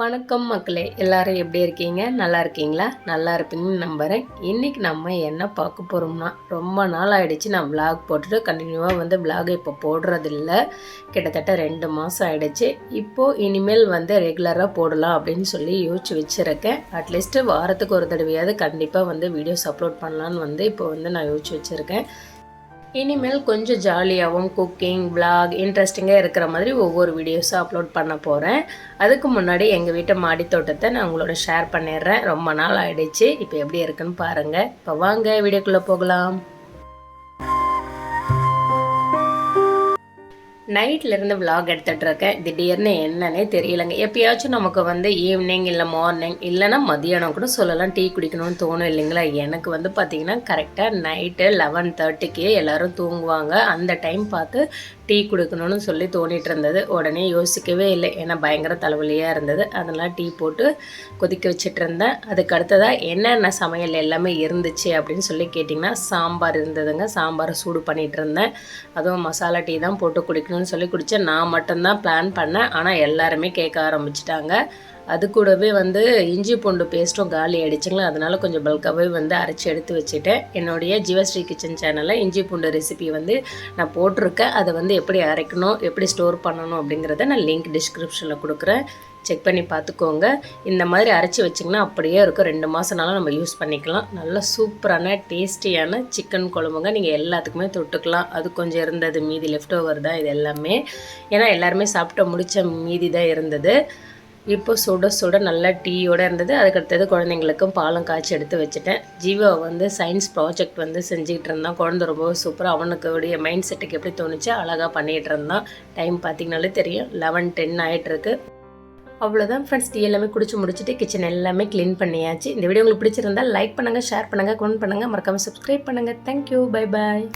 வணக்கம் மக்களே, எல்லாரும் எப்படி இருக்கீங்க? நல்லா இருக்கீங்களா? நல்லா இருப்பீங்கன்னு நம்புகிறேன். இன்றைக்கி நம்ம என்ன பார்க்க போகிறோம்னா, ரொம்ப நாள் ஆகிடுச்சு நான் விளாக் போட்டுட்டு கண்டினியூவாக விளாகை இப்போ போடுறதில்ல. கிட்டத்தட்ட 2 மாதம் ஆகிடுச்சு. இப்போது இனிமேல் ரெகுலராக போடலாம் அப்படின்னு சொல்லி யோசிச்சு வச்சுருக்கேன். அட்லீஸ்ட்டு வாரத்துக்கு ஒரு தடவையாவது கண்டிப்பாக வீடியோஸ் அப்லோட் பண்ணலான்னு இப்போ நான் யோசிச்சு வச்சுருக்கேன். இனிமேல் கொஞ்சம் ஜாலியாகவும் குக்கிங் விளாக் இன்ட்ரெஸ்டிங்காக இருக்கிற மாதிரி ஒவ்வொரு வீடியோஸாக அப்லோட் பண்ண போகிறேன். அதுக்கு முன்னாடி எங்கள் வீட்டு மாடி தோட்டத்தை நான் உங்களோட ஷேர் பண்ணிடுறேன். ரொம்ப நாள் ஆகிடுச்சு. இப்போ எப்படி இருக்குன்னு பாருங்கள். இப்போ வாங்க வீடியோக்குள்ளே போகலாம். நைட்லேருந்து விலாக் எடுத்துகிட்ருக்கேன். திடீர்னு என்னன்னே தெரியலைங்க. எப்பயாச்சும் நமக்கு ஈவினிங் இல்லை மார்னிங் இல்லைனா மதியானம் கூட சொல்லலாம் டீ குடிக்கணும்னு தோணும் இல்லைங்களா? எனக்கு பார்த்திங்கன்னா கரெக்டாக நைட்டு 11:30க்கு எல்லோரும் தூங்குவாங்க. அந்த டைம் பார்த்து டீ குடிக்கணும்னு சொல்லி தோணிகிட்டு இருந்தது. உடனே யோசிக்கவே இல்லை, ஏன்னா பயங்கர தலைவலியாக இருந்தது. அதெல்லாம் டீ போட்டு கொதிக்க வச்சுட்டு இருந்தேன். அதுக்கு அடுத்ததாக என்னென்ன சமையல் எல்லாமே இருந்துச்சு அப்படின்னு சொல்லி கேட்டிங்கன்னா, சாம்பார் இருந்ததுங்க. சாம்பாரை சூடு பண்ணிகிட்டு இருந்தேன். அதுவும் மசாலா டீ தான் போட்டு குடிக்கணும்னு சொல்லி குடித்தேன். நான் மட்டும்தான் பிளான் பண்ணேன், ஆனால் எல்லாருமே கேட்க ஆரம்பிச்சிட்டாங்க. அது கூடவே இஞ்சி பூண்டு பேஸ்ட்டும் காலி ஆகிடுச்சுங்களா, அதனால் கொஞ்சம் பல்காகவே அரைச்சி எடுத்து வச்சுட்டேன். என்னுடைய ஜீவஸ்ரீ கிச்சன் சேனலில் இஞ்சி பூண்டு ரெசிபி நான் போட்டிருக்கேன். அதை எப்படி அரைக்கணும், எப்படி ஸ்டோர் பண்ணணும் அப்படிங்கிறத நான் லிங்க் டிஸ்கிரிப்ஷனில் கொடுக்குறேன். செக் பண்ணி பார்த்துக்கோங்க. இந்த மாதிரி அரைச்சி வச்சிங்கன்னா அப்படியே இருக்கும். 2 மாதம்னாலும் நம்ம யூஸ் பண்ணிக்கலாம். நல்ல சூப்பரான டேஸ்டியான சிக்கன் குழம்புங்க. நீங்கள் எல்லாத்துக்குமே தொட்டுக்கலாம். அது கொஞ்சம் இருந்தது, மீதி லெஃப்ட் ஓவர் தான் இது எல்லாமே. ஏன்னா எல்லாருமே சாப்பிட்டு முடித்த மீதி தான் இருந்தது. இப்போ சுட சுட நல்லா டீயோடு இருந்தது. அதுக்கடுத்தது குழந்தைங்களுக்கும் பாலும் காய்ச்சி எடுத்து வச்சுட்டேன். ஜீவா சயின்ஸ் ப்ராஜெக்ட் செஞ்சுக்கிட்டு இருந்தான். குழந்தை ரொம்ப சூப்பராக அவனுக்குடைய மைண்ட் செட்டுக்கு எப்படி தோணுச்சு அழகாக பண்ணிகிட்டு இருந்தான். டைம் பார்த்திங்கனாலே தெரியும், 11:10 ஆகிட்டுருக்கு. அவ்வளோதான் ஃப்ரெண்ட்ஸ். டீ எல்லாமே குடிச்சு முடிச்சுட்டு கிச்சன் எல்லாமே க்ளீன் பண்ணியாச்சு. இந்த வீடியோ உங்களுக்கு பிடிச்சிருந்தால் லைக் பண்ணுங்கள், ஷேர் பண்ணுங்கள், கமெண்ட் பண்ணுங்கள், மறக்காமல் சப்ஸ்கிரைப் பண்ணுங்கள். Thank you, bye bye.